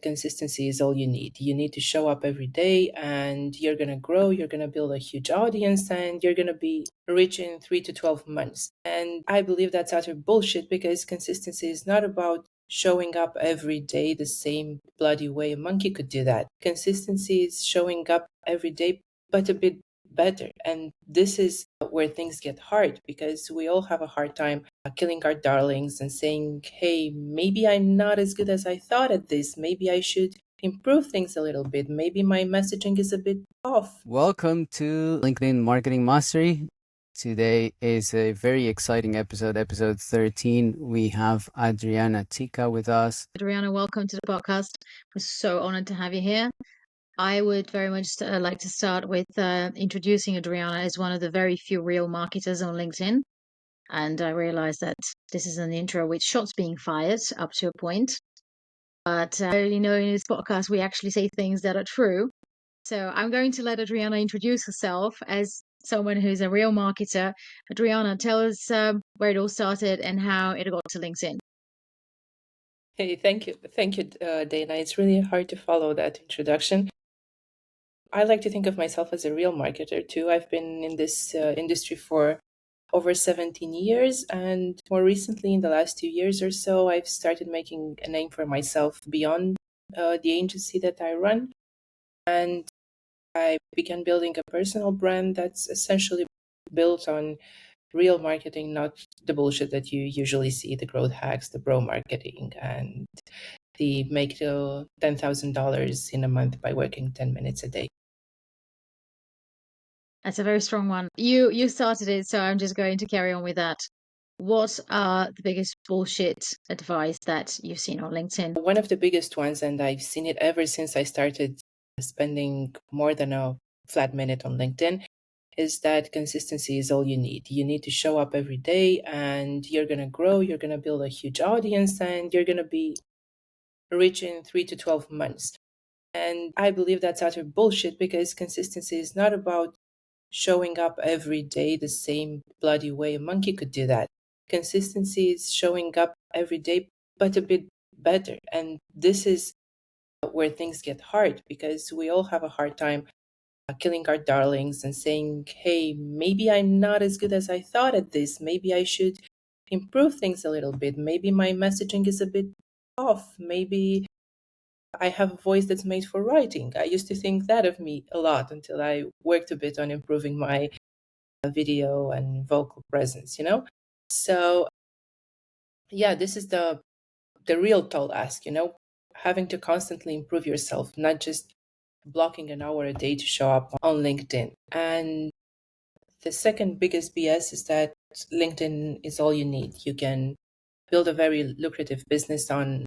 consistency is all you need. You need to show up every day and you're going to grow, you're going to build a huge audience, and you're going to be rich in 3 to 12 months. And I believe that's utter bullshit, because consistency is not about showing up every day the same bloody way. A monkey could do that. Consistency is showing up every day, but a bit better. And this is where things get hard, because we all have a hard time killing our darlings and saying, hey, maybe I'm not as good as I thought at this. Maybe I should improve things a little bit. Maybe my messaging is a bit off. Welcome to LinkedIn Marketing Mastery. Today is a very exciting episode 13. We have Adriana Tica with us. Adriana, welcome to the podcast. We're so honored to have you here. I would very much like to start with introducing Adriana as one of the very few real marketers on LinkedIn. And I realize that this is an intro with shots being fired up to a point. But, in this podcast, we actually say things that are true. So I'm going to let Adriana introduce herself as someone who's a real marketer. Adriana, tell us where it all started and how it got to LinkedIn. Hey, thank you, Dana. It's really hard to follow that introduction. I like to think of myself as a real marketer too. I've been in this industry for over 17 years, and more recently, in the last 2 years or so, I've started making a name for myself beyond the agency that I run. And I began building a personal brand that's essentially built on real marketing, not the bullshit that you usually see, the growth hacks, the bro marketing, and the make $10,000 in a month by working 10 minutes a day. That's a very strong one. You started it, so I'm just going to carry on with that. What are the biggest bullshit advice that you've seen on LinkedIn? One of the biggest ones, and I've seen it ever since I started spending more than a flat minute on LinkedIn, is that consistency is all you need. You need to show up every day and you're going to grow, you're going to build a huge audience, and you're going to be rich in 3 to 12 months. And I believe that's utter bullshit, because consistency is not about showing up every day the same bloody way. A monkey could do that. Consistency is showing up every day, but a bit better. And this is where things get hard, because we all have a hard time killing our darlings and saying, hey, maybe I'm not as good as I thought at this. Maybe I should improve things a little bit. Maybe my messaging is a bit off. Maybe I have a voice that's made for writing. I used to think that of me a lot until I worked a bit on improving my video and vocal presence. So yeah, this is the real tall ask, having to constantly improve yourself, not just blocking an hour a day to show up on LinkedIn. And the second biggest BS is that LinkedIn is all you need. You can build a very lucrative business on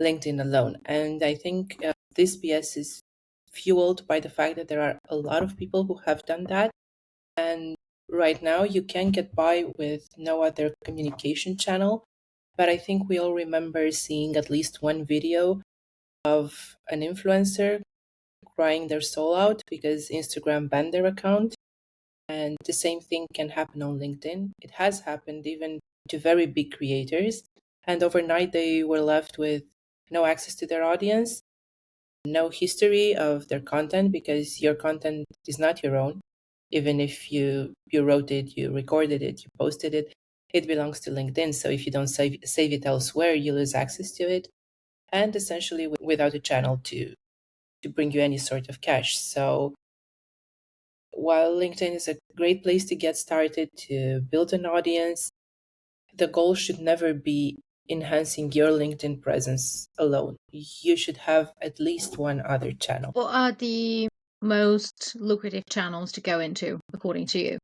LinkedIn alone. And I think this BS is fueled by the fact that there are a lot of people who have done that. And right now, you can get by with no other communication channel. But I think we all remember seeing at least one video of an influencer crying their soul out because Instagram banned their account. And the same thing can happen on LinkedIn. It has happened even to very big creators. And overnight, they were left with no access to their audience, no history of their content, because your content is not your own. Even if you wrote it, you recorded it, you posted it, it belongs to LinkedIn. So if you don't save it elsewhere, you lose access to it. And essentially without a channel to bring you any sort of cash. So while LinkedIn is a great place to get started, to build an audience, the goal should never be enhancing your LinkedIn presence alone. You should have at least one other channel. What are the most lucrative channels to go into, according to you?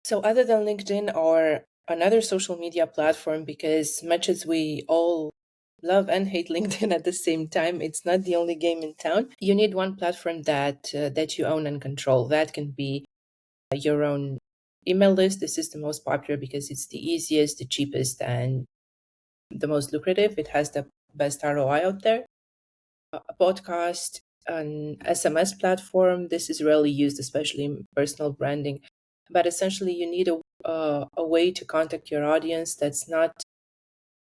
So other than LinkedIn or another social media platform, because much as we all love and hate LinkedIn at the same time, it's not the only game in town. You need one platform that you own and control. That can be your own email list. This is the most popular because it's the easiest, the cheapest, and the most lucrative. It has the best ROI out there. A podcast, an SMS platform. This is rarely used, especially in personal branding. But essentially, you need a way to contact your audience that's not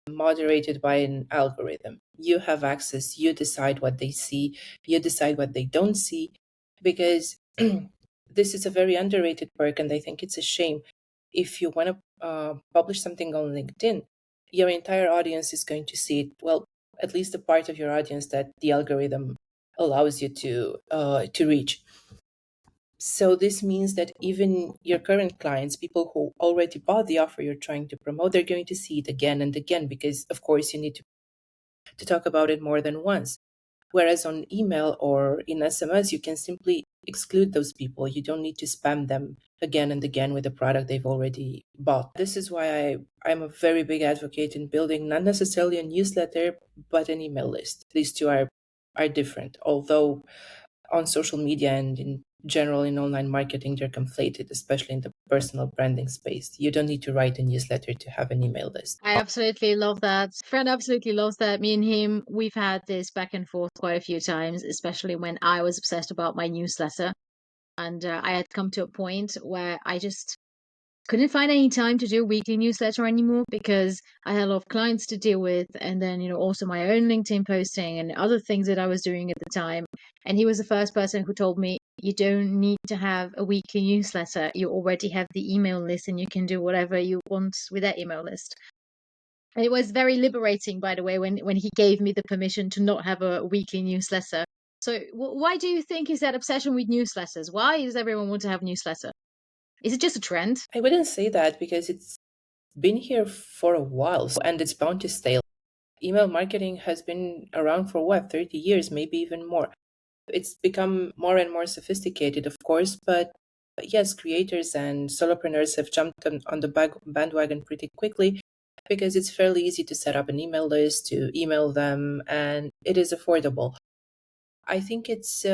moderated by an algorithm. You have access, you decide what they see, you decide what they don't see, because this is a very underrated perk, and I think it's a shame. If you want to publish something on LinkedIn, your entire audience is going to see it. Well, at least the part of your audience that the algorithm allows you to reach. So this means that even your current clients, people who already bought the offer you're trying to promote, they're going to see it again and again, because of course you need to talk about it more than once. Whereas on email or in SMS, you can simply exclude those people. You don't need to spam them again and again with a product they've already bought. This is why I'm a very big advocate in building not necessarily a newsletter, but an email list. These two are different, although on social media and in general in online marketing, they're conflated, especially in the personal branding space. You don't need to write a newsletter to have an email list. I absolutely love that. Friend absolutely loves that. Me and him, we've had this back and forth quite a few times, especially when I was obsessed about my newsletter. And I had come to a point where I just couldn't find any time to do a weekly newsletter anymore because I had a lot of clients to deal with, and then also my own LinkedIn posting and other things that I was doing at the time. And he was the first person who told me, you don't need to have a weekly newsletter. You already have the email list and you can do whatever you want with that email list. And it was very liberating, by the way, when he gave me the permission to not have a weekly newsletter. So why do you think is that obsession with newsletters? Why does everyone want to have a newsletter? Is it just a trend? I wouldn't say that, because it's been here for a while, and it's bound to stay. Email marketing has been around for what, 30 years, maybe even more. It's become more and more sophisticated, of course, but yes, creators and solopreneurs have jumped on the bandwagon pretty quickly, because it's fairly easy to set up an email list, to email them, and it is affordable. I think it's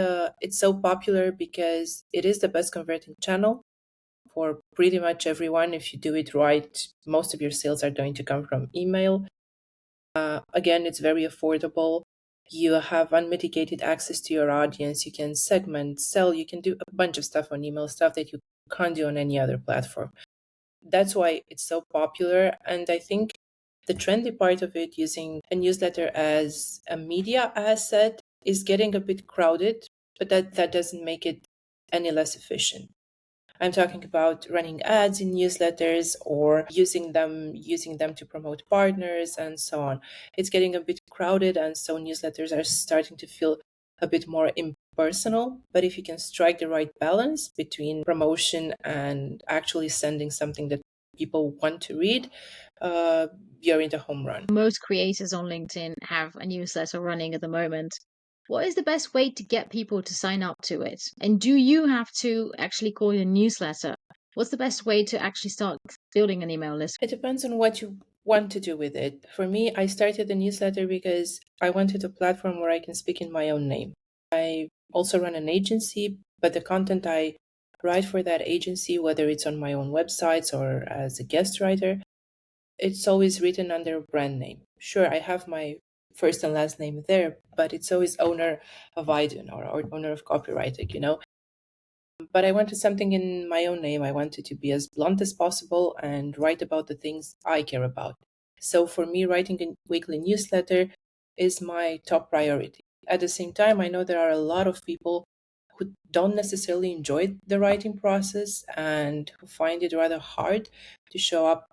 so popular because it is the best converting channel for pretty much everyone. If you do it right, most of your sales are going to come from email. Again, it's very affordable. You have unmitigated access to your audience. You can segment, sell, you can do a bunch of stuff on email, stuff that you can't do on any other platform. That's why it's so popular. And I think the trendy part of it, using a newsletter as a media asset, is getting a bit crowded, but that doesn't make it any less efficient. I'm talking about running ads in newsletters or using them to promote partners and so on. It's getting a bit crowded, and so newsletters are starting to feel a bit more impersonal. But if you can strike the right balance between promotion and actually sending something that people want to read, you're in the home run. Most creators on LinkedIn have a newsletter running at the moment. What is the best way to get people to sign up to it? And do you have to actually call it a newsletter? What's the best way to actually start building an email list? It depends on what you want to do with it. For me, I started the newsletter because I wanted a platform where I can speak in my own name. I also run an agency, but the content I write for that agency, whether it's on my own websites or as a guest writer, it's always written under a brand name. Sure, I have my first and last name there, but it's always owner of Idun, or owner of copyright. But I wanted something in my own name. I wanted to be as blunt as possible and write about the things I care about. So for me, writing a weekly newsletter is my top priority. At the same time, I know there are a lot of people who don't necessarily enjoy the writing process and who find it rather hard to show up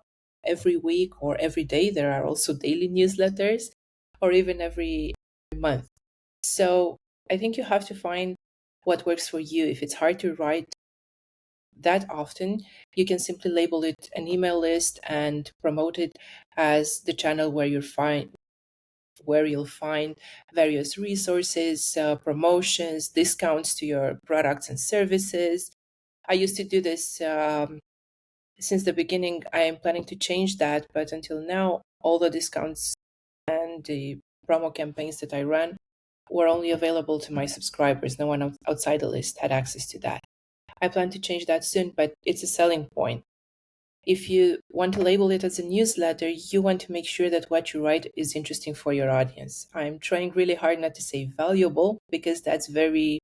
every week or every day. There are also daily newsletters, or even every month. So I think you have to find what works for you. If it's hard to write that often, you can simply label it an email list and promote it as the channel where you'll find various resources, promotions, discounts to your products and services. I used to do this since the beginning. I am planning to change that, but until now, all the discounts and the promo campaigns that I ran were only available to my subscribers. No one outside the list had access to that. I plan to change that soon, but it's a selling point. If you want to label it as a newsletter, you want to make sure that what you write is interesting for your audience. I'm trying really hard not to say valuable, because that's very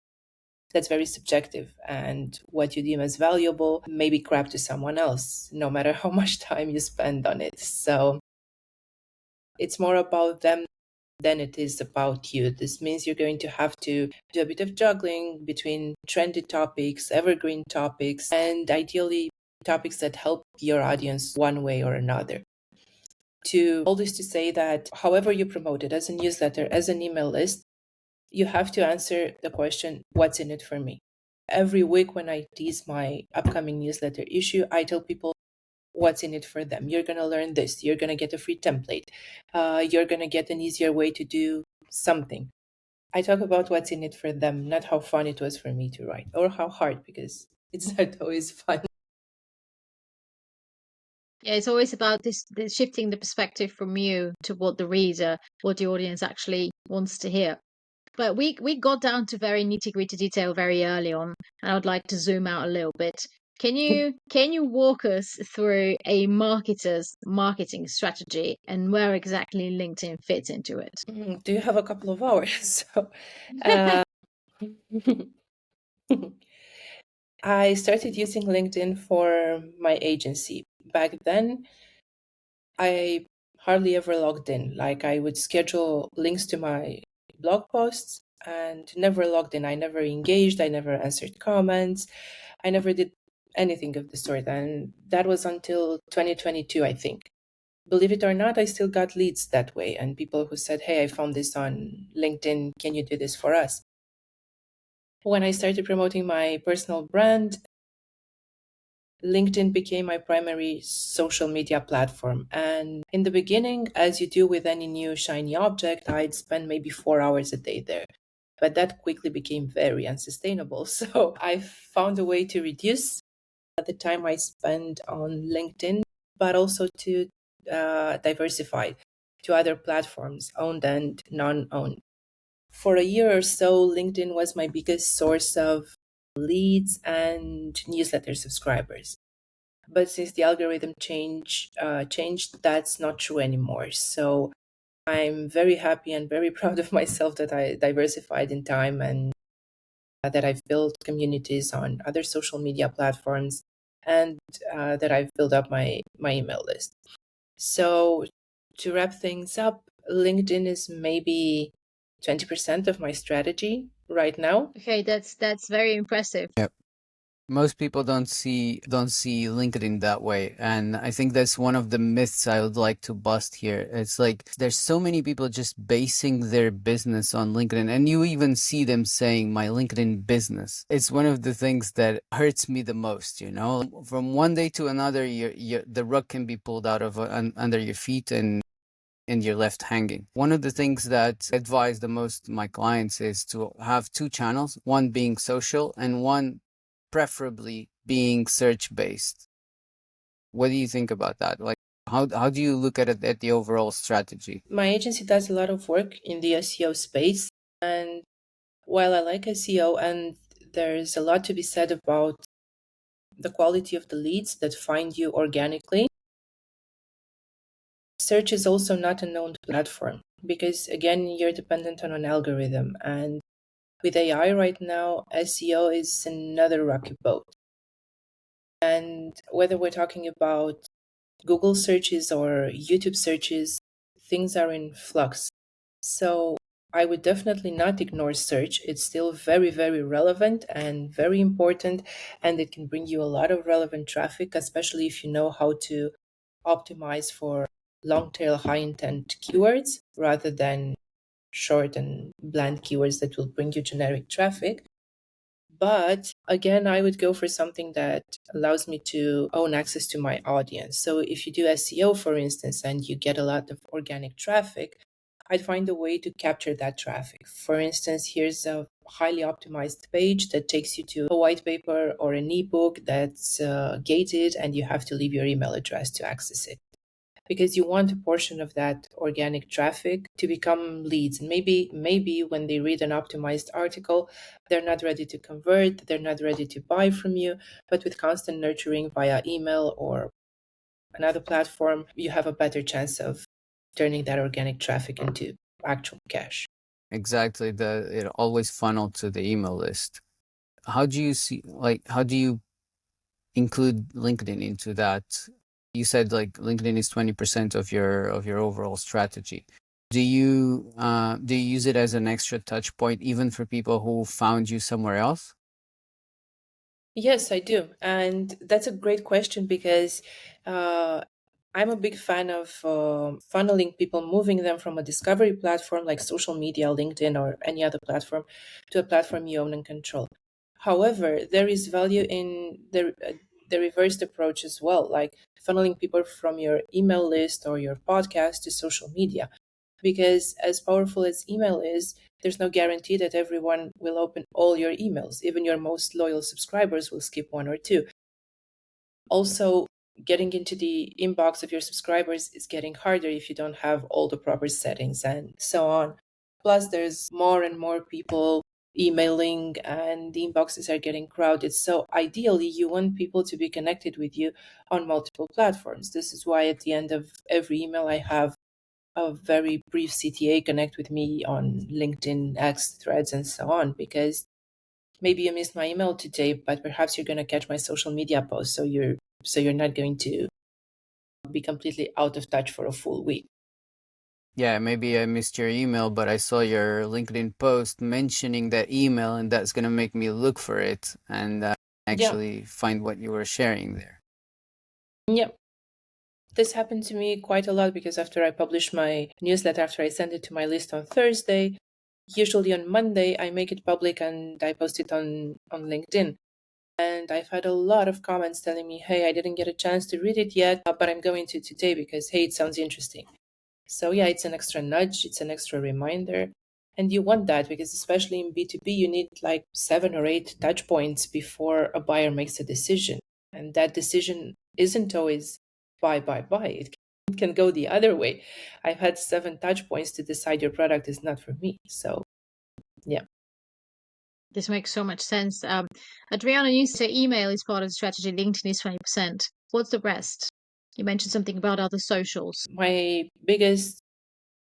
subjective, and what you deem as valuable may be crap to someone else, no matter how much time you spend on it. So It's more about them than it is about you. This means you're going to have to do a bit of juggling between trendy topics, evergreen topics, and ideally topics that help your audience one way or another. All this to say that however you promote it, as a newsletter, as an email list, you have to answer the question, what's in it for me? Every week when I tease my upcoming newsletter issue, I tell people what's in it for them. You're going to learn this. You're going to get a free template. You're going to get an easier way to do something. I talk about what's in it for them, not how fun it was for me to write or how hard, because it's not always fun. Yeah, it's always about this shifting the perspective from you to what the reader, what the audience actually wants to hear. But we got down to very nitty-gritty detail very early on, and I would like to zoom out a little bit. Can you walk us through a marketer's marketing strategy and where exactly LinkedIn fits into it? Do you have a couple of hours? So, uh, I started using LinkedIn for my agency. Back then, I hardly ever logged in. Like I would schedule links to my blog posts and never logged in. I never engaged. I never answered comments. I never did anything of the sort. And that was until 2022, I think. Believe it or not, I still got leads that way and people who said, "Hey, I found this on LinkedIn. Can you do this for us?" When I started promoting my personal brand, LinkedIn became my primary social media platform. And in the beginning, as you do with any new shiny object, I'd spend maybe 4 hours a day there. But that quickly became very unsustainable. So I found a way to reduce the time I spend on LinkedIn, but also to diversify to other platforms, owned and non owned. For a year or so, LinkedIn was my biggest source of leads and newsletter subscribers. But since the algorithm changed, that's not true anymore. So I'm very happy and very proud of myself that I diversified in time and that I've built communities on other social media platforms and that I've built up my email list. So to wrap things up, LinkedIn is maybe 20% of my strategy right now. Okay, that's very impressive. Yep. Most people don't see LinkedIn that way, and I think that's one of the myths I would like to bust here. It's like there's so many people just basing their business on LinkedIn, and you even see them saying my LinkedIn business. It's one of the things that hurts me the most, you know. From one day to another, the rug can be pulled out of under your feet and you're left hanging. One of the things that I advise the most to my clients is to have two channels, one being social and one preferably being search based. What do you think about that? Like how do you look at it at the overall strategy? My agency does a lot of work in the SEO space. And while I like SEO and there's a lot to be said about the quality of the leads that find you organically, search is also not a known platform because, again, you're dependent on an algorithm. And with AI right now, SEO is another rocky boat. And whether we're talking about Google searches or YouTube searches, things are in flux. So I would definitely not ignore search. It's still very, very relevant and very important, and it can bring you a lot of relevant traffic, especially if you know how to optimize for long tail, high intent keywords rather than short and bland keywords that will bring you generic traffic. But again, I would go for something that allows me to own access to my audience. So if you do SEO, for instance, and you get a lot of organic traffic, I'd find a way to capture that traffic. For instance, here's a highly optimized page that takes you to a white paper or an ebook that's gated, and you have to leave your email address to access it because you want a portion of that organic traffic to become leads. And maybe when they read an optimized article, they're not ready to convert, they're not ready to buy from you, but with constant nurturing via email or another platform, you have a better chance of turning that organic traffic into actual cash. Exactly. It always funnel to the email list. How do you include LinkedIn into that You said like LinkedIn is 20% of your overall strategy. Do you use it as an extra touch point even for people who found you somewhere else? Yes, I do. And that's a great question because uh, I'm a big fan of funneling people, moving them from a discovery platform like social media, LinkedIn, or any other platform to a platform you own and control. However, there is value in the reversed approach as well, like funneling people from your email list or your podcast to social media. Because as powerful as email is, there's no guarantee that everyone will open all your emails. Even your most loyal subscribers will skip one or two. Also, getting into the inbox of your subscribers is getting harder if you don't have all the proper settings and so on. Plus, there's more and more people emailing, and the inboxes are getting crowded. So, ideally, you want people to be connected with you on multiple platforms. This is why at the end of every email, I have a very brief CTA, connect with me on LinkedIn, X, Threads, and so on, because maybe you missed my email today, but perhaps you're going to catch my social media post, so you're not going to be completely out of touch for a full week. Yeah, maybe I missed your email, but I saw your LinkedIn post mentioning that email, and that's gonna make me look for it and Yeah, actually find what you were sharing there. yeah. This happened to me quite a lot because after I publish my newsletter, after I send it to my list on Thursday, usually on Monday, I make it public and I post it on LinkedIn. And I've had a lot of comments telling me, hey, I didn't get a chance to read it yet, but I'm going to today because, hey, it sounds interesting. So, yeah, it's an extra nudge, it's an extra reminder. And you want that because, especially in B2B, you need like 7 or 8 touch points before a buyer makes a decision. And that decision isn't always buy. It can go the other way. I've had 7 touch points to decide your product is not for me. So, yeah. This makes so much sense. Adriana, you say email is part of the strategy, LinkedIn is 20%. What's the rest? You mentioned something about other socials. My biggest,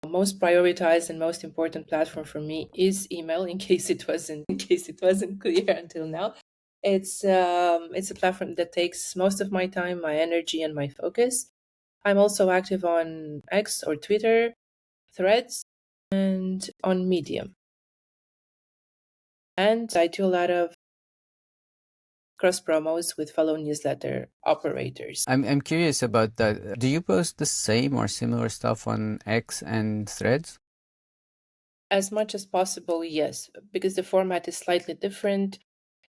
most prioritized and most important platform for me is email. In case it wasn't clear until now, it's a platform that takes most of my time, my energy, and my focus. I'm also active on X or Twitter, Threads, and on Medium. And I do a lot of cross promos with fellow newsletter operators. I'm curious about that. Do you post the same or similar stuff on X and Threads? As much as possible, yes, because the format is slightly different.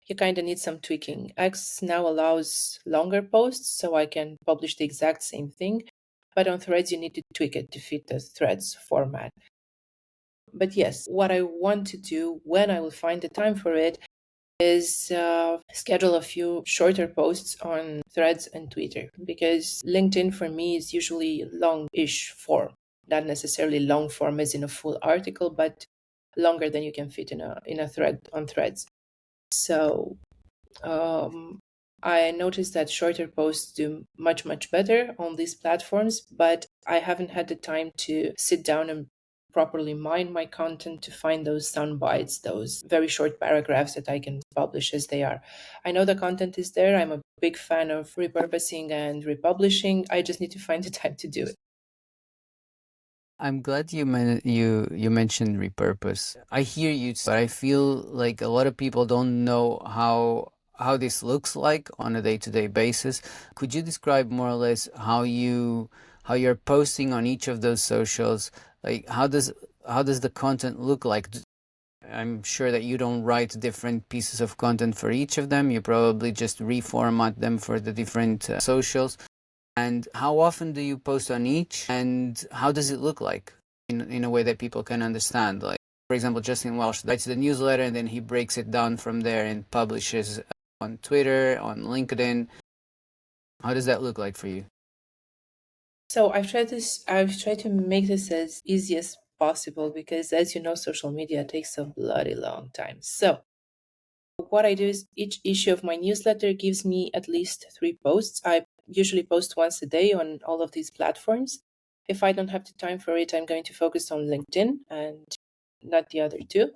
You kind of need some tweaking. X now allows longer posts, so I can publish the exact same thing. But on Threads, you need to tweak it to fit the Threads format. But yes, what I want to do when I will find the time for it is schedule a few shorter posts on Threads and Twitter, because LinkedIn for me is usually long-ish form, not necessarily long form as in a full article, but longer than you can fit in a thread on Threads. So um, I noticed that shorter posts do much better on these platforms, but I haven't had the time to sit down and properly mine my content to find those sound bites, those very short paragraphs that I can publish as they are. I know the content is there. I'm a big fan of repurposing and republishing. I just need to find the time to do it. I'm glad you mentioned repurpose. I hear you, but I feel like a lot of people don't know how this looks like on a day-to-day basis. Could you describe more or less how you're posting on each of those socials? Like how does the content look like? I'm sure that you don't write different pieces of content for each of them. You probably just reformat them for the different socials. And how often do you post on each? And how does it look like in a way that people can understand? Like, for example, Justin Welsh writes the newsletter and then he breaks it down from there and publishes on Twitter, on LinkedIn. How does that look like for you? So I've tried to make this as easy as possible because, as you know, social media takes a bloody long time. So what I do is each issue of my newsletter gives me at least 3 posts. I usually post once a day on all of these platforms. If I don't have the time for it, I'm going to focus on LinkedIn and not the other two.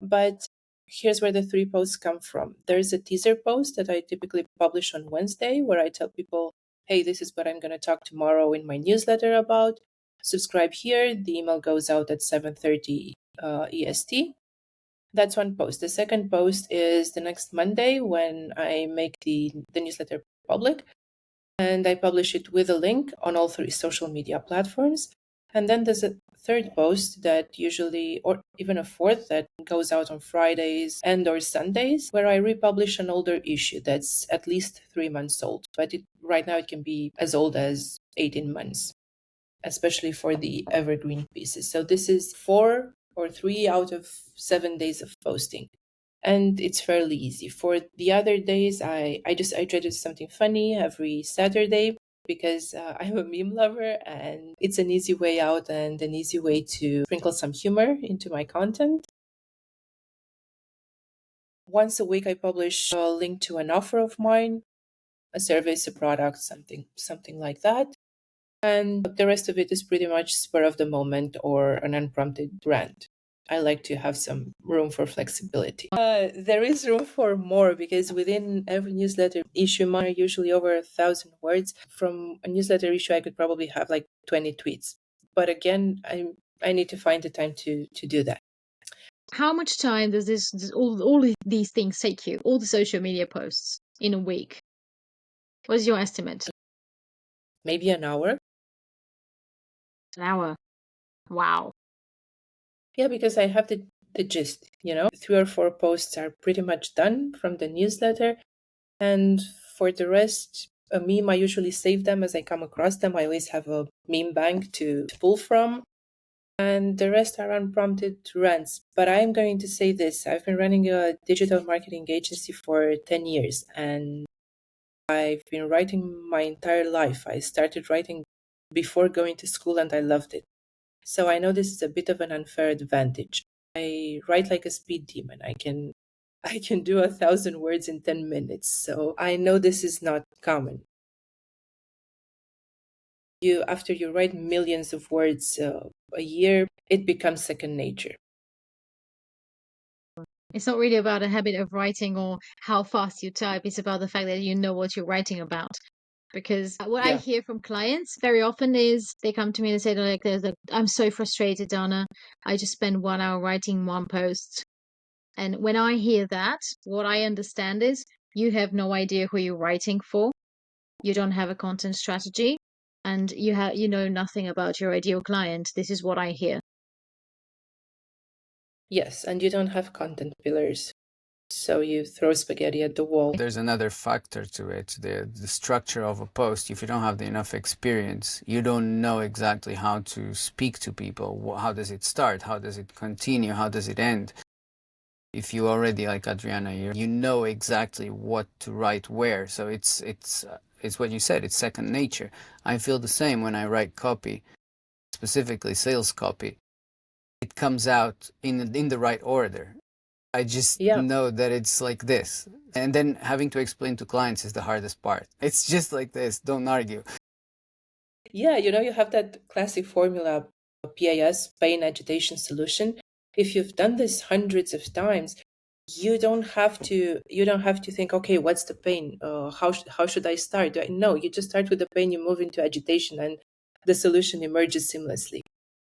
But here's where the 3 posts come from. There's a teaser post that I typically publish on Wednesday where I tell people hey, this is what I'm going to talk tomorrow in my newsletter about. Subscribe here. The email goes out at 7:30 EST. That's one post. The second post is the next Monday when I make the newsletter public, and I publish it with a link on all 3 social media platforms. And then there's a third post that usually, or even a fourth, that goes out on Fridays and or Sundays, where I republish an older issue that's at least 3 months old. But right now it can be as old as 18 months, especially for the evergreen pieces. So this is 4 or 3 out of 7 days of posting. And it's fairly easy. For the other days, I try to do something funny every Saturday because I'm a meme lover, and it's an easy way out and an easy way to sprinkle some humor into my content. Once a week, I publish a link to an offer of mine, a service, a product, something like that. And the rest of it is pretty much spur of the moment or an unprompted rant. I like to have some room for flexibility. There is room for more because within every newsletter issue, mine are usually over 1,000 words. From a newsletter issue, I could probably have like 20 tweets. But again, I need to find the time to do that. How much time does all of these things take you? All the social media posts in a week? What's your estimate? Maybe an hour. An hour. Wow. Yeah, because I have the gist, 3 or 4 posts are pretty much done from the newsletter. And for the rest, a meme, I usually save them as I come across them. I always have a meme bank to pull from. And the rest are unprompted rants. But I'm going to say this. I've been running a digital marketing agency for 10 years, and I've been writing my entire life. I started writing before going to school, and I loved it. So I know this is a bit of an unfair advantage. I write like a speed demon. I can do 1,000 words in 10 minutes. So I know this is not common. After you write millions of words a year, it becomes second nature. It's not really about a habit of writing or how fast you type. It's about the fact that you know what you're writing about. Because what I Yeah. hear from clients very often is they come to me and say, like, I'm so frustrated, Dana. I just spend 1 hour writing one post. And when I hear that, what I understand is you have no idea who you're writing for. You don't have a content strategy, and you know nothing about your ideal client. This is what I hear. Yes, and you don't have content pillars. So you throw spaghetti at the wall. There's another factor to it, the structure of a post. If you don't have enough experience, you don't know exactly how to speak to people. How does it start? How does it continue? How does it end? If you already, like Adriana, you know exactly what to write where. So it's what you said, it's second nature. I feel the same when I write copy, specifically sales copy. It comes out in the right order. I just know that it's like this. And then having to explain to clients is the hardest part. It's just like this. Don't argue. Yeah, you have that classic formula, PAS, pain agitation solution. If you've done this hundreds of times, you don't have to think, okay, what's the pain? How should I start? No, you just start with the pain, you move into agitation, and the solution emerges seamlessly.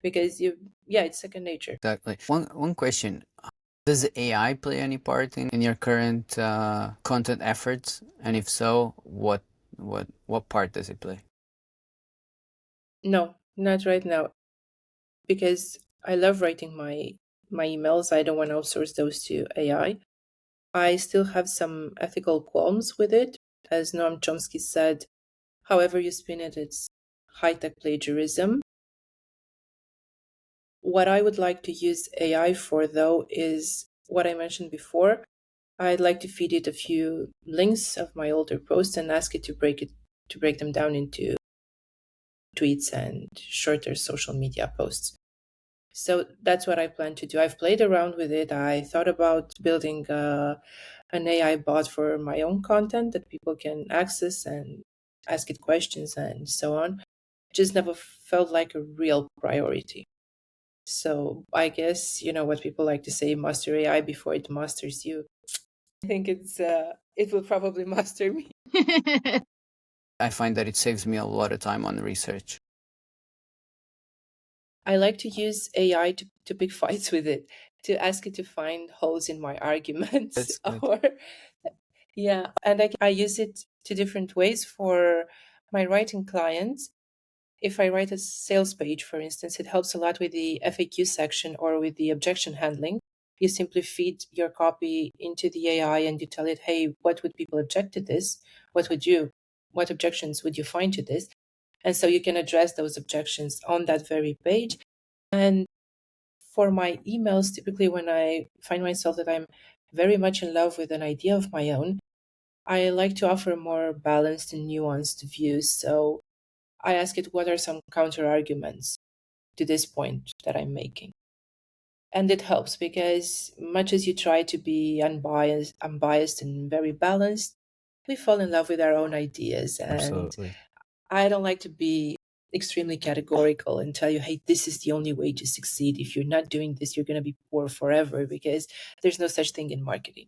Because it's second nature. Exactly. One question. Does AI play any part in your current content efforts? And if so, what part does it play? No, not right now. Because I love writing my emails. I don't want to outsource those to AI. I still have some ethical qualms with it. As Noam Chomsky said, however you spin it, it's high-tech plagiarism. What I would like to use AI for, though, is what I mentioned before. I'd like to feed it a few links of my older posts and ask it to break them down into tweets and shorter social media posts. So that's what I plan to do. I've played around with it. I thought about building an AI bot for my own content that people can access and ask it questions and so on. It just never felt like a real priority. So I guess, what people like to say, master AI before it masters you. I think it will probably master me. I find that it saves me a lot of time on research. I like to use AI to pick fights with it, to ask it to find holes in my arguments. That's good. Or yeah, and I use it to different ways for my writing clients. If I write a sales page, for instance, it helps a lot with the FAQ section or with the objection handling. You simply feed your copy into the AI and you tell it, hey, what would people object to this? What objections would you find to this? And so you can address those objections on that very page. And for my emails, typically when I find myself that I'm very much in love with an idea of my own, I like to offer more balanced and nuanced views. So I ask it, what are some counter arguments to this point that I'm making? And it helps because much as you try to be unbiased and very balanced, we fall in love with our own ideas. And Absolutely. I don't like to be extremely categorical and tell you, hey, this is the only way to succeed. If you're not doing this, you're going to be poor forever, because there's no such thing in marketing,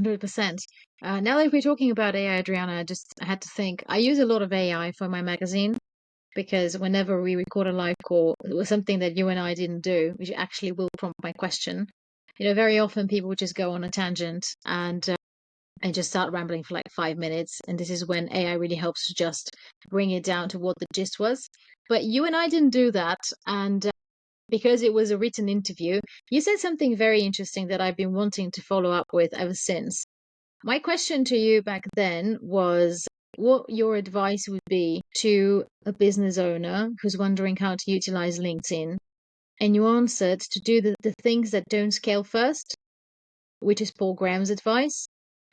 100%. Now that we're talking about AI, Adriana, I had to think. I use a lot of AI for my magazine because whenever we record a live call, it was something that you and I didn't do, which actually will prompt my question. Very often people just go on a tangent and just start rambling for like 5 minutes. And this is when AI really helps to just bring it down to what the gist was. But you and I didn't do that. And because it was a written interview, you said something very interesting that I've been wanting to follow up with ever since. My question to you back then was what your advice would be to a business owner who's wondering how to utilize LinkedIn. And you answered to do the things that don't scale first, which is Paul Graham's advice,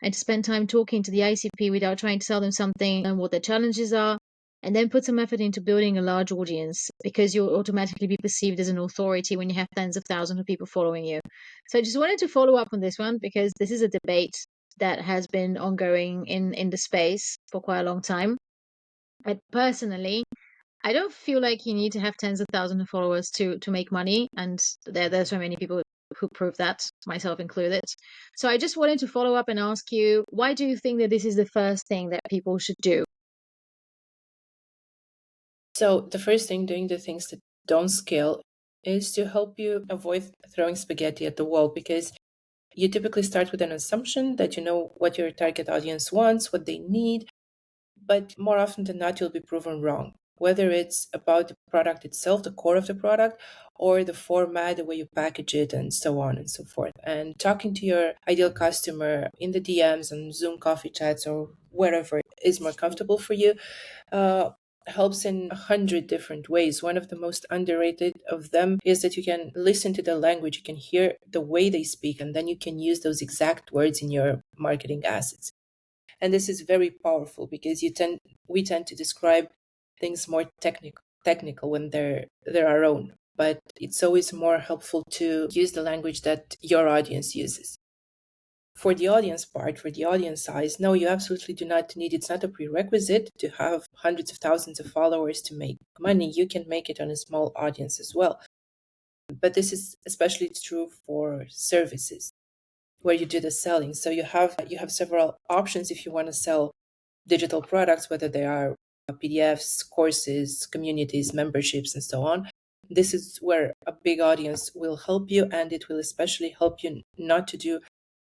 and to spend time talking to the ICP without trying to sell them something and what their challenges are, and then put some effort into building a large audience because you'll automatically be perceived as an authority when you have tens of thousands of people following you. So I just wanted to follow up on this one because this is a debate that has been ongoing in the space for quite a long time. But personally, I don't feel like you need to have tens of thousands of followers to make money, and there's so many people who prove that, myself included. So I just wanted to follow up and ask you, why do you think that this is the first thing that people should do? So the first thing, doing the things that don't scale, is to help you avoid throwing spaghetti at the wall, because you typically start with an assumption that you know what your target audience wants, what they need, but more often than not, you'll be proven wrong. Whether it's about the product itself, the core of the product, or the format, the way you package it, and so on and so forth. And talking to your ideal customer in the DMs and Zoom coffee chats or wherever is more comfortable for you, uh, helps in 100 different ways. One of the most underrated of them is that you can listen to the language, you can hear the way they speak, and then you can use those exact words in your marketing assets. And this is very powerful because we tend to describe things more technical when they're our own. But it's always more helpful to use the language that your audience uses. For the audience part, for the audience size, no, you absolutely do not need, it's not a prerequisite to have hundreds of thousands of followers to make money. You can make it on a small audience as well. But this is especially true for services where you do the selling. So you have several options if you want to sell digital products, whether they are PDFs, courses, communities, memberships, and so on. This is where a big audience will help you, and it will especially help you not to do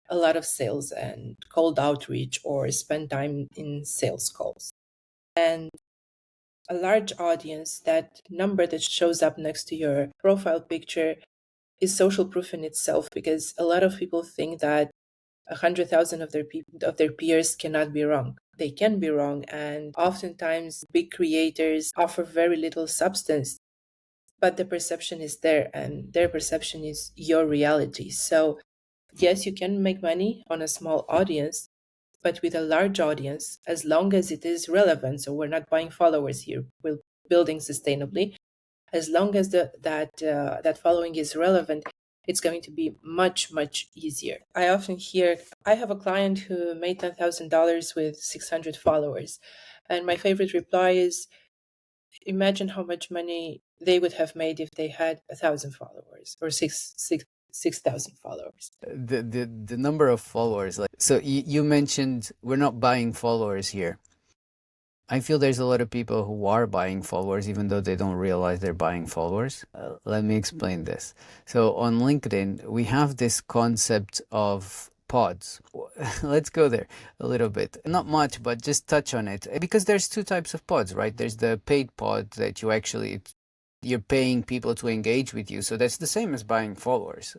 a lot of sales and cold outreach or spend time in sales calls. And a large audience, that number that shows up next to your profile picture, is social proof in itself, because a lot of people think that 100,000 of their peers cannot be wrong. They can be wrong, and oftentimes big creators offer very little substance, but the perception is there, and their perception is your reality. So yes, you can make money on a small audience, but with a large audience, as long as it is relevant. So we're not buying followers here, we're building sustainably. As long as that following is relevant, it's going to be much, much easier. I often hear, I have a client who made $10,000 with 600 followers. And my favorite reply is, imagine how much money they would have made if they had 1,000 followers or six 6,000 followers. The number of followers, like, so you mentioned we're not buying followers here. I feel there's a lot of people who are buying followers even though they don't realize they're buying followers. Let me explain this. So on LinkedIn, we have this concept of pods. Let's go there a little bit. Not much, but just touch on it. Because there's two types of pods, right? There's the paid pod that you're paying people to engage with you. So that's the same as buying followers.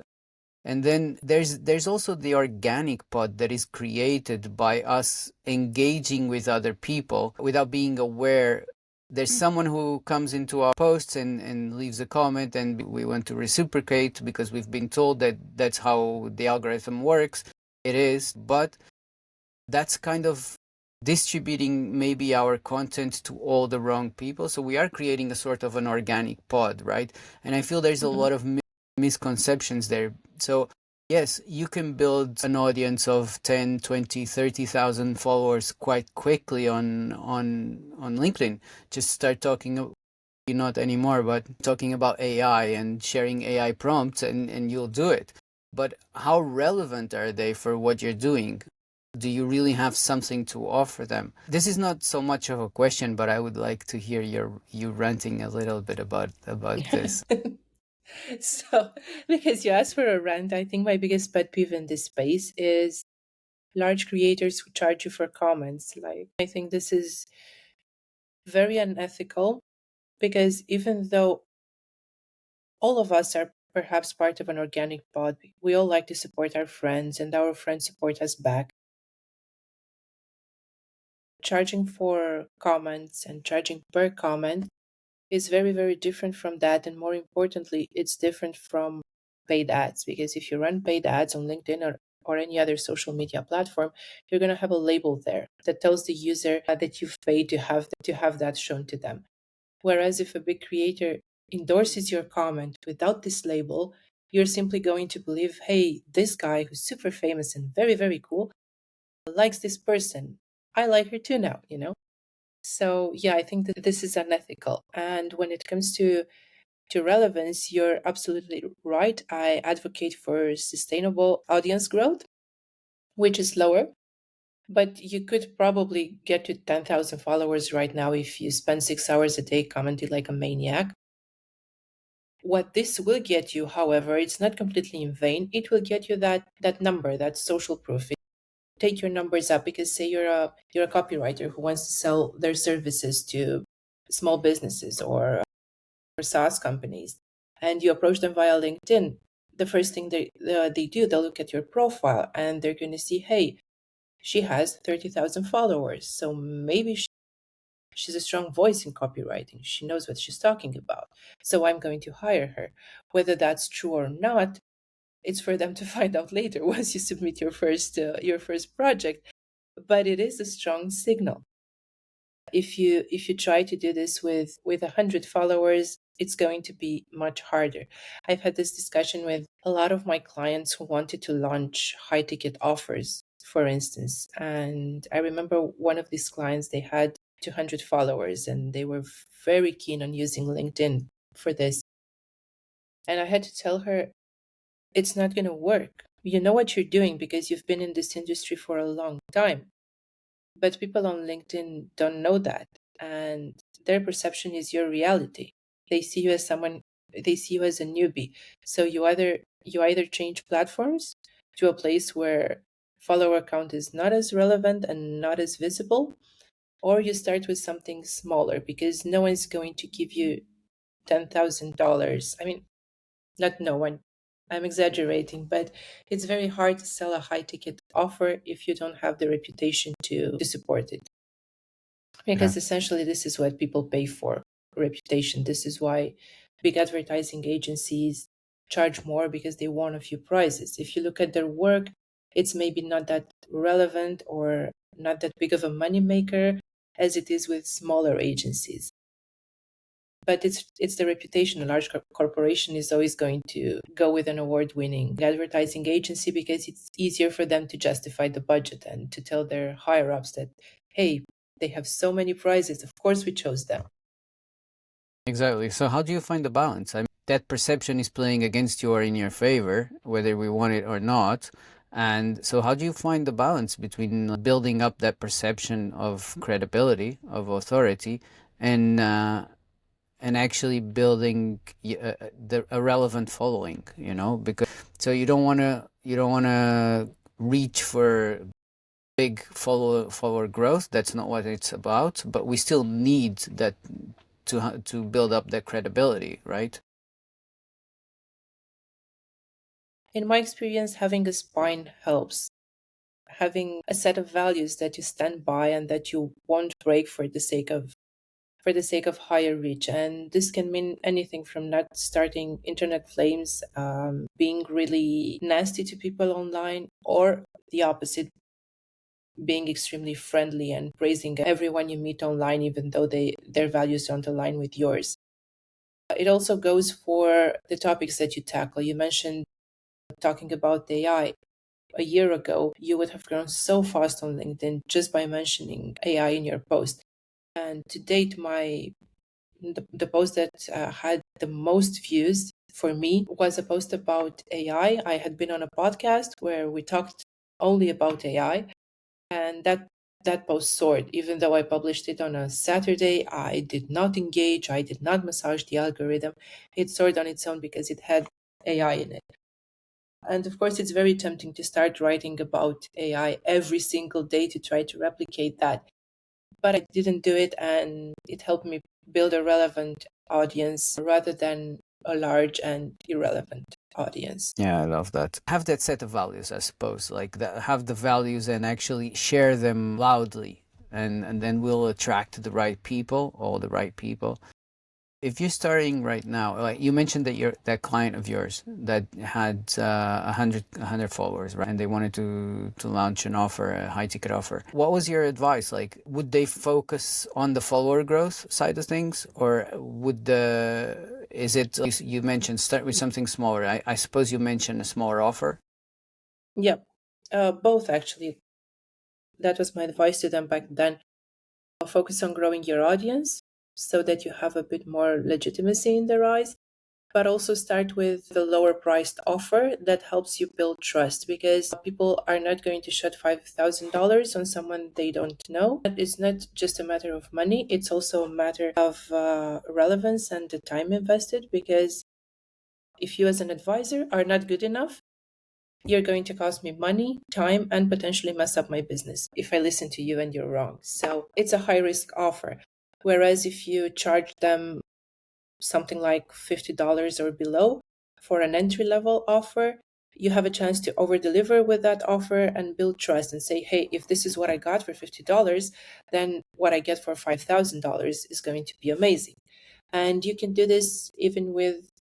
And then there's also the organic pod that is created by us engaging with other people without being aware. There's someone who comes into our posts and leaves a comment, and we want to reciprocate because we've been told that that's how the algorithm works. It is, but that's kind of distributing maybe our content to all the wrong people. So we are creating a sort of an organic pod, right? And I feel there's a lot of misconceptions there. So yes, you can build an audience of 10, 20, 30,000 followers quite quickly on LinkedIn. Just start talking, not anymore, but talking about AI and sharing AI prompts, and you'll do it. But how relevant are they for what you're doing? Do you really have something to offer them? This is not so much of a question, but I would like to hear you ranting a little bit about this. So, because you asked for a rant, I think my biggest pet peeve in this space is large creators who charge you for comments. Like, I think this is very unethical because even though all of us are perhaps part of an organic pod, we all like to support our friends and our friends support us back. Charging for comments and charging per comment is very, very different from that. And more importantly, it's different from paid ads, because if you run paid ads on LinkedIn or any other social media platform, you're going to have a label there that tells the user that you've paid to have that shown to them. Whereas if a big creator endorses your comment without this label, you're simply going to believe, hey, this guy who's super famous and very, very cool likes this person. I like her too now, So yeah, I think that this is unethical. And when it comes to relevance, you're absolutely right. I advocate for sustainable audience growth, which is lower, but you could probably get to 10,000 followers right now if you spend 6 hours a day commenting like a maniac. What this will get you, however, it's not completely in vain. It will get you that number, that social proof. Take your numbers up, because say you're a copywriter who wants to sell their services to small businesses or SaaS companies, and you approach them via LinkedIn. The first thing they do, they'll look at your profile and they're going to see, hey, she has 30,000 followers, so maybe she's a strong voice in copywriting. She knows what she's talking about, so I'm going to hire her. Whether that's true or not, it's for them to find out later once you submit your first project. But it is a strong signal. If you try to do this with 100 followers, it's going to be much harder. I've had this discussion with a lot of my clients who wanted to launch high ticket offers, for instance. And I remember one of these clients, they had 200 followers and they were very keen on using LinkedIn for this. And I had to tell her, it's not going to work. You know what you're doing because you've been in this industry for a long time. But people on LinkedIn don't know that. And their perception is your reality. They see you as a newbie. So you either change platforms to a place where follower count is not as relevant and not as visible, or you start with something smaller, because no one's going to give you $10,000. I mean, not no one. I'm exaggerating, but it's very hard to sell a high ticket offer if you don't have the reputation to support it. Because essentially, this is what people pay for, reputation. This is why big advertising agencies charge more, because they won a few prizes. If you look at their work, it's maybe not that relevant or not that big of a moneymaker as it is with smaller agencies. But it's the reputation. A large corporation is always going to go with an award-winning advertising agency because it's easier for them to justify the budget and to tell their higher-ups that, hey, they have so many prizes. Of course we chose them. Exactly. So how do you find the balance? that perception is playing against you or in your favor, whether we want it or not. And so how do you find the balance between building up that perception of credibility, of authority, and actually building a relevant following, because so you don't want to reach for big follower growth. That's not what it's about, but we still need that to build up that credibility, right? In my experience, having a spine helps. Having a set of values that you stand by and that you won't break for the sake of higher reach. And this can mean anything from not starting internet flames, being really nasty to people online, or the opposite, being extremely friendly and praising everyone you meet online, even though their values don't align with yours. It also goes for the topics that you tackle. You mentioned talking about AI. A year ago, you would have grown so fast on LinkedIn just by mentioning AI in your post. And to date, the post that had the most views for me was a post about AI. I had been on a podcast where we talked only about AI, and that post soared. Even though I published it on a Saturday, I did not engage, I did not massage the algorithm. It soared on its own because it had AI in it. And of course, it's very tempting to start writing about AI every single day to try to replicate that. But I didn't do it, and it helped me build a relevant audience rather than a large and irrelevant audience. Yeah, I love that. Have that set of values, I suppose. Like have the values and actually share them loudly, and then we'll attract the right people, all the right people. If you're starting right now, like you mentioned that that client of yours that had 100 followers, right? And they wanted to launch an offer, a high ticket offer. What was your advice? Like, would they focus on the follower growth side of things, or is it, you mentioned start with something smaller. I suppose you mentioned a smaller offer. Yeah, both actually. That was my advice to them back then. Focus on growing your audience so that you have a bit more legitimacy in their eyes, but also start with the lower priced offer that helps you build trust, because people are not going to shut $5,000 on someone they don't know. It's not just a matter of money, it's also a matter of relevance and the time invested, because if you as an advisor are not good enough, you're going to cost me money, time, and potentially mess up my business if I listen to you and you're wrong. So it's a high risk offer. Whereas if you charge them something like $50 or below for an entry level offer, you have a chance to over deliver with that offer and build trust and say, hey, if this is what I got for $50, then what I get for $5,000 is going to be amazing. And you can do this even with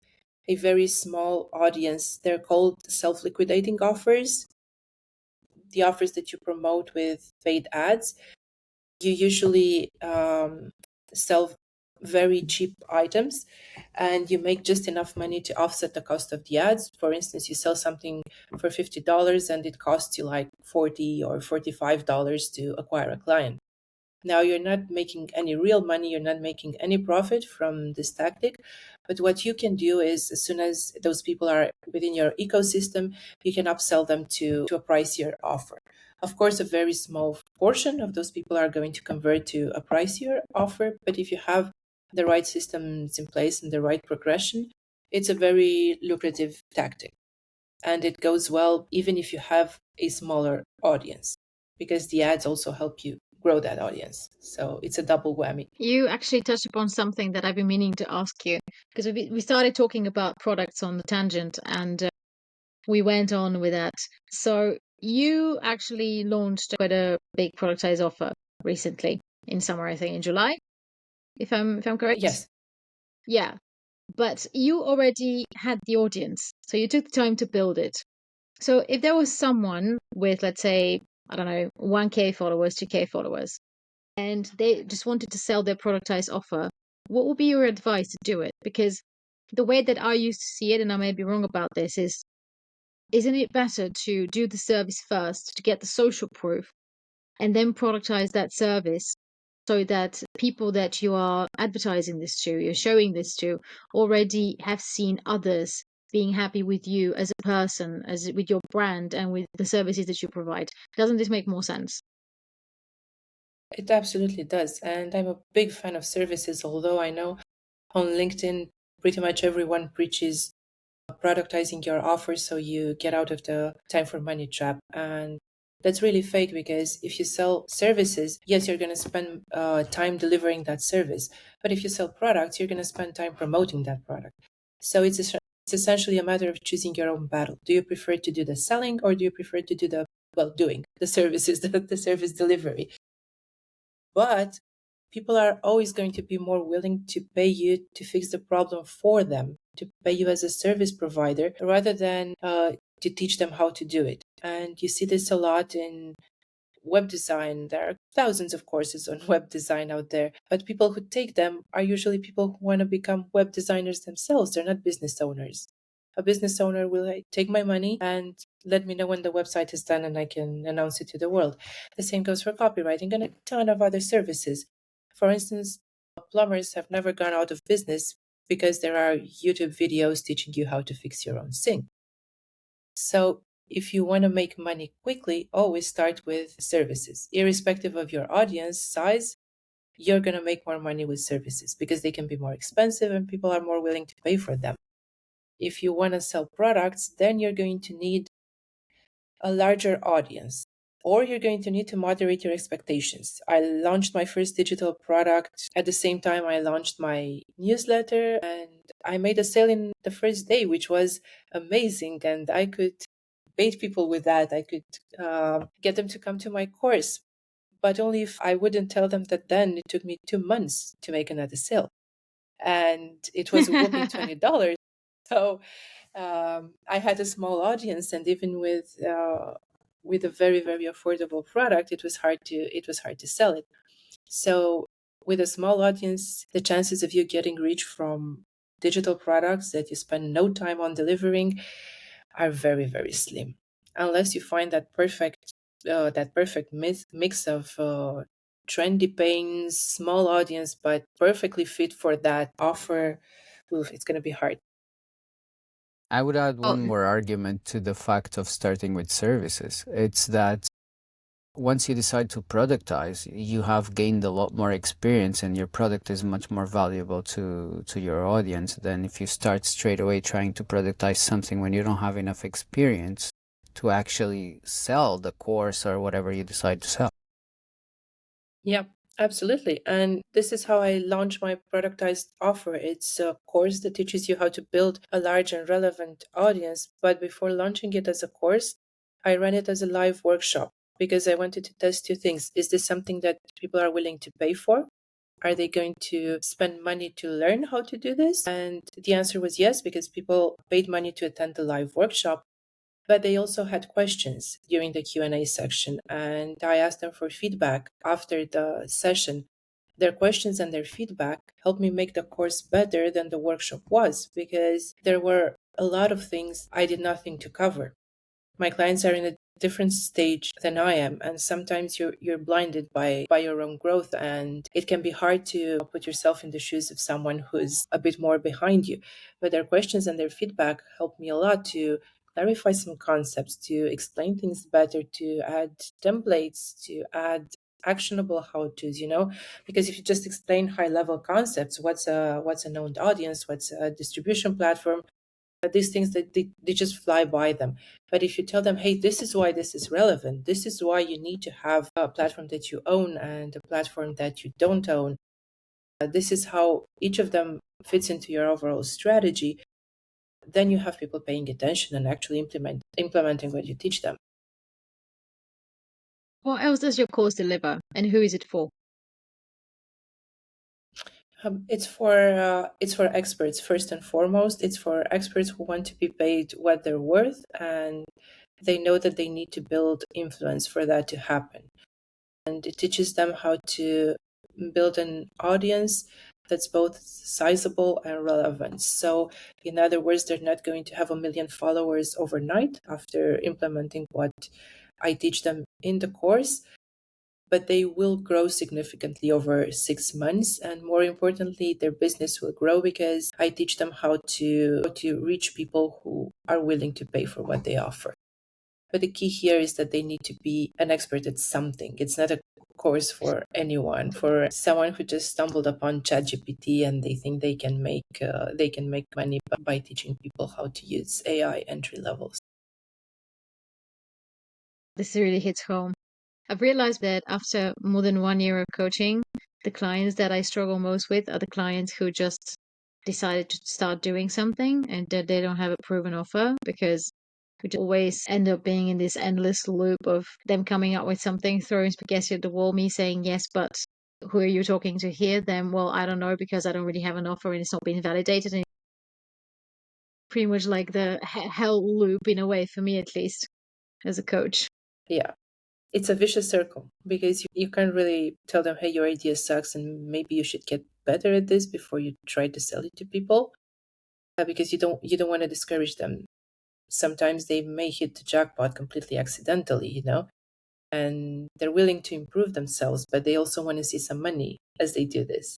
a very small audience. They're called self-liquidating offers, the offers that you promote with paid ads. You usually sell very cheap items and you make just enough money to offset the cost of the ads. For instance, you sell something for $50 and it costs you like $40 or $45 to acquire a client. Now, you're not making any real money, you're not making any profit from this tactic. But what you can do is, as soon as those people are within your ecosystem, you can upsell them to a pricier offer. Of course, a very small portion of those people are going to convert to a pricier offer. But if you have the right systems in place and the right progression, it's a very lucrative tactic. And it goes well even if you have a smaller audience, because the ads also help you grow that audience. So it's a double whammy. You actually touched upon something that I've been meaning to ask you, because we started talking about products on the tangent and we went on with that. So you actually launched quite a big productized offer recently in summer, I think in July, if I'm correct. Yes. Yeah. But you already had the audience, so you took the time to build it. So if there was someone with, let's say, I don't know, 1K followers, 2K followers, and they just wanted to sell their productized offer, what would be your advice to do it? Because the way that I used to see it, and I may be wrong about this, is isn't it better to do the service first to get the social proof and then productize that service so that people that you are advertising this to, you're showing this to, already have seen others being happy with you as a person, as with your brand and with the services that you provide. Doesn't this make more sense? It absolutely does. And I'm a big fan of services, although I know on LinkedIn, pretty much everyone preaches productizing your offer so you get out of the time for money trap. And that's really fake, because if you sell services, yes, you're going to spend time delivering that service. But if you sell products, you're going to spend time promoting that product. So it's essentially a matter of choosing your own battle. Do you prefer to do the selling, or do you prefer to do doing the services, the service delivery? But people are always going to be more willing to pay you to fix the problem for them, to pay you as a service provider, rather than to teach them how to do it. And you see this a lot in web design. There are thousands of courses on web design out there, but people who take them are usually people who want to become web designers themselves. They're not business owners. A business owner will take my money and let me know when the website is done and I can announce it to the world. The same goes for copywriting and a ton of other services. For instance, plumbers have never gone out of business because there are YouTube videos teaching you how to fix your own sink. So if you want to make money quickly, always start with services. Irrespective of your audience size, you're going to make more money with services because they can be more expensive and people are more willing to pay for them. If you want to sell products, then you're going to need a larger audience, or you're going to need to moderate your expectations. I launched my first digital product at the same time I launched my newsletter, and I made a sale in the first day, which was amazing. And I could bait people with that. I could get them to come to my course, but only if I wouldn't tell them that then it took me 2 months to make another sale. And it was a whopping $20. So I had a small audience, and even with a very very affordable product, it was hard to sell it. So with a small audience, the chances of you getting reach from digital products that you spend no time on delivering are very very slim, unless you find that perfect mix of trendy pains, small audience, but perfectly fit for that offer. Oof, it's going to be hard. I would add Oh, one more argument to the fact of starting with services. It's that once you decide to productize, you have gained a lot more experience and your product is much more valuable to your audience than if you start straight away trying to productize something when you don't have enough experience to actually sell the course or whatever you decide to sell. Yeah, absolutely. And this is how I launch my productized offer. It's a course that teaches you how to build a large and relevant audience. But before launching it as a course, I ran it as a live workshop because I wanted to test two things. Is this something that people are willing to pay for? Are they going to spend money to learn how to do this? And the answer was yes, because people paid money to attend the live workshop, but they also had questions during the Q&A section, and I asked them for feedback after the session. Their questions and their feedback helped me make the course better than the workshop was, because there were a lot of things I did not think to cover. My clients are in a different stage than I am, and sometimes you're blinded by your own growth, and it can be hard to put yourself in the shoes of someone who's a bit more behind you. But their questions and their feedback helped me a lot to clarify some concepts, to explain things better, to add templates, to add actionable how-tos. Because if you just explain high-level concepts, what's a known audience, what's a distribution platform, these things that they just fly by them. But if you tell them, hey, this is why this is relevant, this is why you need to have a platform that you own and a platform that you don't own, this is how each of them fits into your overall strategy, then you have people paying attention and actually implementing what you teach them. what else does your course deliver, and who is it for? It's for experts first and foremost. It's for experts who want to be paid what they're worth, and they know that they need to build influence for that to happen. And it teaches them how to build an audience that's both sizable and relevant. So, in other words, they're not going to have 1 million followers overnight after implementing what I teach them in the course. but they will grow significantly over 6 months. And more importantly, their business will grow because I teach them how to reach people who are willing to pay for what they offer. But the key here is that they need to be an expert at something. It's not a course for anyone. For someone who just stumbled upon ChatGPT and they think they can make money by teaching people how to use AI entry levels. This really hits home. I've realized that after more than 1 year of coaching, the clients that I struggle most with are the clients who just decided to start doing something and that they don't have a proven offer, because we just always end up being in this endless loop of them coming up with something, throwing spaghetti at the wall, me saying yes, but who are you talking to here? Them, well, I don't know because I don't really have an offer and it's not been validated. And pretty much like the hell loop in a way, for me at least, as a coach. Yeah. It's a vicious circle because you can't really tell them, hey, your idea sucks and maybe you should get better at this before you try to sell it to people, because you don't want to discourage them. Sometimes they may hit the jackpot completely accidentally, and they're willing to improve themselves, but they also want to see some money as they do this.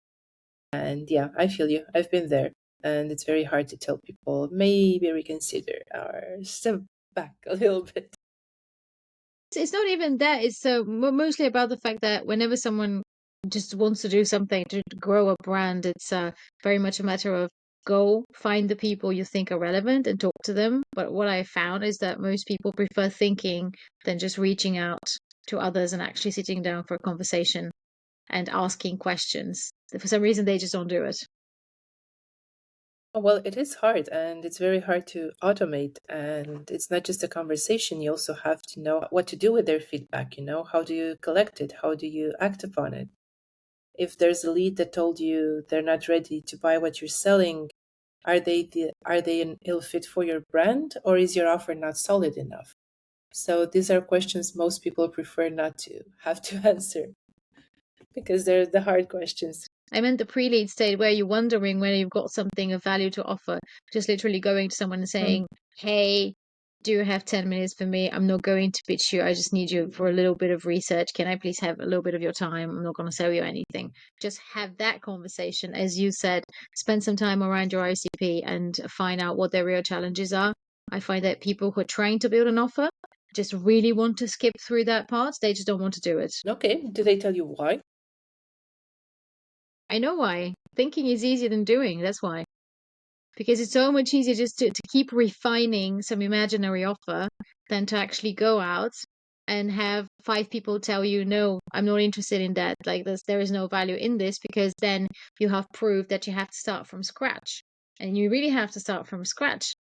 And yeah, I feel you. I've been there. And it's very hard to tell people, maybe reconsider or step back a little bit. It's not even that. It's mostly about the fact that whenever someone just wants to do something to grow a brand, it's very much a matter of go find the people you think are relevant and talk to them. But what I found is that most people prefer thinking than just reaching out to others and actually sitting down for a conversation and asking questions. For some reason, they just don't do it. Well, it is hard and it's very hard to automate. And it's not just a conversation. You also have to know what to do with their feedback. How do you collect it? How do you act upon it? If there's a lead that told you they're not ready to buy what you're selling, are they an ill fit for your brand, or is your offer not solid enough? So these are questions most people prefer not to have to answer because they're the hard questions. I meant the pre-lead state where you're wondering whether you've got something of value to offer. Just literally going to someone and saying, hey, do you have 10 minutes for me? I'm not going to pitch you. I just need you for a little bit of research. Can I please have a little bit of your time? I'm not going to sell you anything. Just have that conversation. As you said, spend some time around your ICP and find out what their real challenges are. I find that people who are trying to build an offer just really want to skip through that part. They just don't want to do it. Okay, do they tell you why? I know why. Thinking is easier than doing. That's why. Because it's so much easier just to keep refining some imaginary offer than to actually go out and have 5 people tell you, no, I'm not interested in that. Like this, there is no value in this, because then you have proof that you have to start from scratch. And you really have to start from scratch.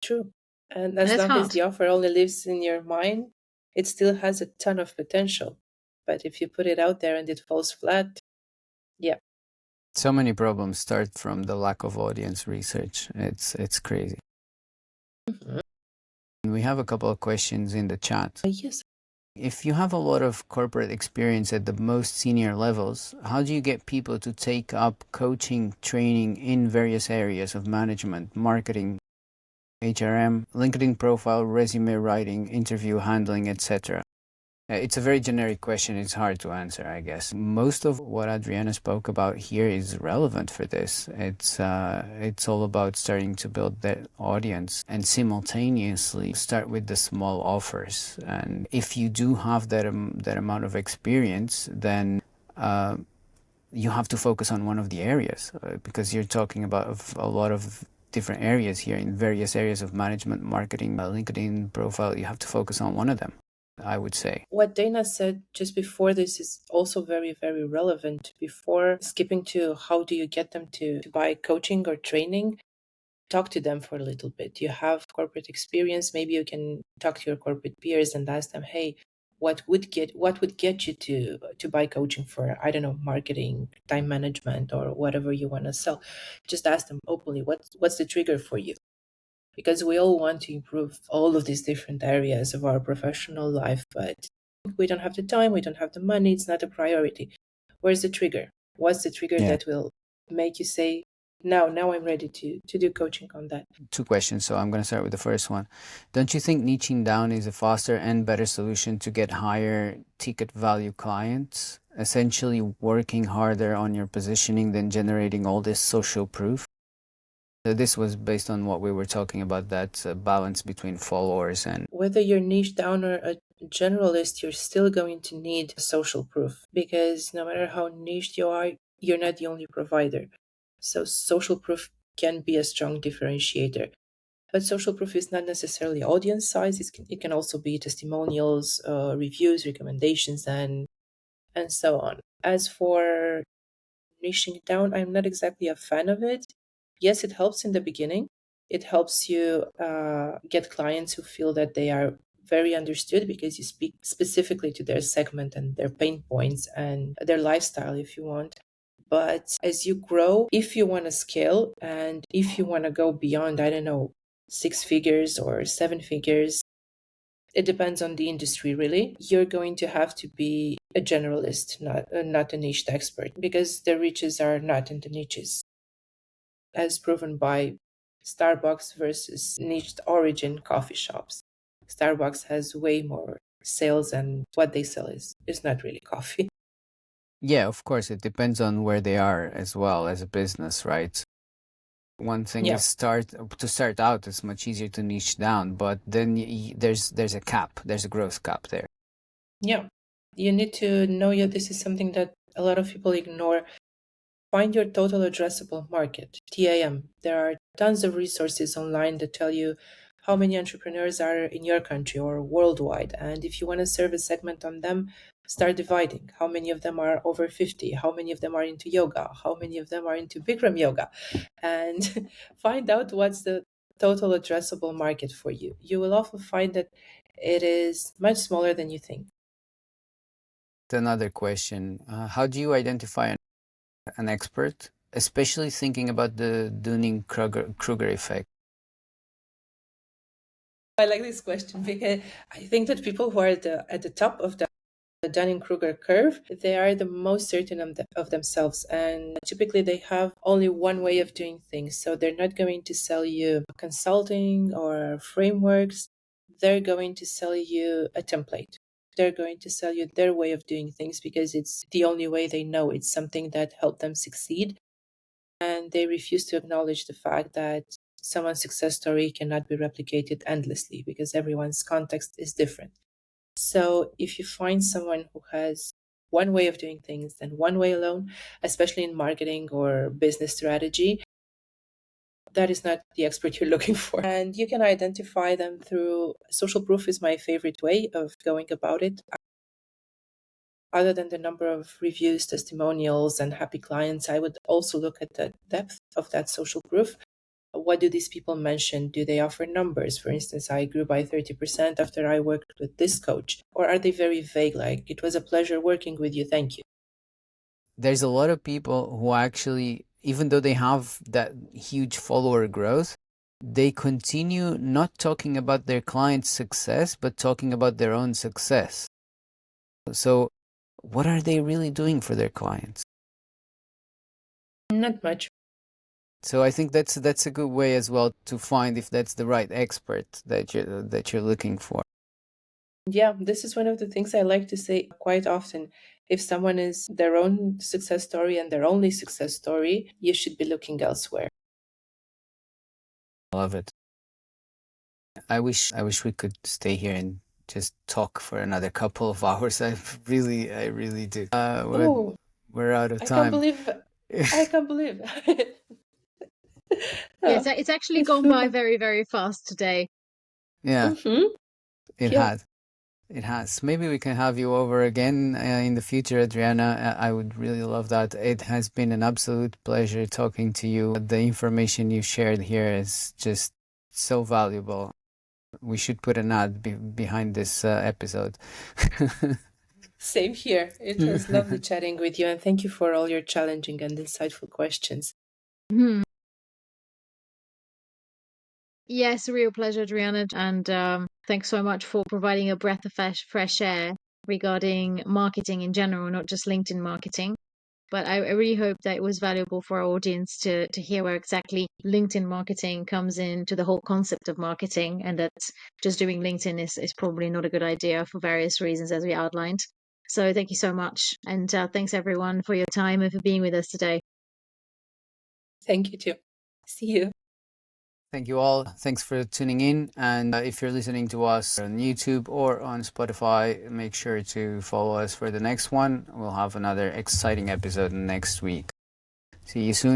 True. And And as that's long as hard. the offer only lives in your mind, it still has a ton of potential. But if you put it out there and it falls flat, yeah. So many problems start from the lack of audience research. It's crazy. Mhm. We have a couple of questions in the chat. Yes. If you have a lot of corporate experience at the most senior levels, how do you get people to take up coaching, training in various areas of management, marketing, HRM, LinkedIn profile, resume writing, interview handling, etc.? It's a very generic question. It's hard to answer, I guess. Most of what Adriana spoke about here is relevant for this. It's all about starting to build that audience and simultaneously start with the small offers. And if you do have that amount of experience, then you have to focus on one of the areas, because you're talking about a lot of different areas here in various areas of management, marketing, LinkedIn profile. You have to focus on one of them, I would say. What Dana said just before this is also very, very relevant. Before skipping to how do you get them to buy coaching or training, talk to them for a little bit. You have corporate experience. Maybe you can talk to your corporate peers and ask them, hey, what would get you to buy coaching for, I don't know, marketing, time management, or whatever you want to sell. Just ask them openly, what's the trigger for you? Because we all want to improve all of these different areas of our professional life, but we don't have the time, we don't have the money, it's not a priority. Where's the trigger? What's the trigger Yeah. that will make you say, now I'm ready to do coaching on that. Two questions, so I'm going to start with the first one. Don't you think niching down is a faster and better solution to get higher ticket value clients? Essentially working harder on your positioning than generating all this social proof? This was based on what we were talking about, that balance between followers and... Whether you're niche down or a generalist, you're still going to need social proof, because no matter how niche you are, you're not the only provider. So social proof can be a strong differentiator. But social proof is not necessarily audience size. It can also be testimonials, reviews, recommendations, and so on. As for niching down, I'm not exactly a fan of it. Yes, it helps in the beginning. It helps you get clients who feel that they are very understood because you speak specifically to their segment and their pain points and their lifestyle, if you want. But as you grow, if you want to scale and if you want to go beyond, I don't know, 6 figures or 7 figures, it depends on the industry, really. You're going to have to be a generalist, not a niche expert, because the riches are not in the niches, as proven by Starbucks versus niched origin coffee shops. Starbucks has way more sales, and what they sell is not really coffee. Yeah, of course, it depends on where they are as well as a business, right? One thing Yeah. is to start out, it's much easier to niche down, but then there's a cap, there's a growth cap there. Yeah. You need to know this is something that a lot of people ignore. Find your total addressable market, TAM. There are tons of resources online that tell you how many entrepreneurs are in your country or worldwide. And if you want to serve a segment on them, start dividing. How many of them are over 50? How many of them are into yoga? How many of them are into Bikram yoga? And find out what's the total addressable market for you. You will often find that it is much smaller than you think. Another question, how do you identify an expert, especially thinking about the Dunning-Kruger effect? I like this question because I think that people who are at the top of the Dunning-Kruger curve, they are the most certain of themselves, and typically they have only one way of doing things. So they're not going to sell you consulting or frameworks. They're going to sell you a template. They're going to sell you their way of doing things because it's the only way they know. It's something that helped them succeed, and they refuse to acknowledge the fact that someone's success story cannot be replicated endlessly because everyone's context is different. So if you find someone who has one way of doing things and one way alone, especially in marketing or business strategy, that is not the expert you're looking for. And you can identify them through social proof is my favorite way of going about it. Other than the number of reviews, testimonials, and happy clients, I would also look at the depth of that social proof. What do these people mention? Do they offer numbers? For instance, I grew by 30% after I worked with this coach. Or are they very vague, like, it was a pleasure working with you, thank you? There's a lot of people who actually, even though they have that huge follower growth, they continue not talking about their client's success, but talking about their own success. So what are they really doing for their clients? Not much. So I think that's a good way as well to find if that's the right expert that you're looking for. Yeah, this is one of the things I like to say quite often. If someone is their own success story and their only success story, you should be looking elsewhere. I love it. I wish we could stay here and just talk for another couple of hours. I really do. Oh, We're out of I can't time. believe. I can't believe. Yeah, Oh. it's actually gone by very, very fast today. Yeah, Mm-hmm. it Yeah. has. It has. Maybe we can have you over again in the future, Adriana. I would really love that. It has been an absolute pleasure talking to you. The information you shared here is just so valuable. We should put an ad behind this episode. Same here. It was lovely chatting with you, and thank you for all your challenging and insightful questions. Hmm. Yes, a real pleasure, Adriana. And thanks so much for providing a breath of fresh air regarding marketing in general, not just LinkedIn marketing. But I really hope that it was valuable for our audience to hear where exactly LinkedIn marketing comes into the whole concept of marketing, and that just doing LinkedIn is probably not a good idea for various reasons, as we outlined. So thank you so much. And thanks everyone for your time and for being with us today. Thank you too. See you. Thank you all. Thanks for tuning in. And if you're listening to us on YouTube or on Spotify, make sure to follow us for the next one. We'll have another exciting episode next week. See you soon.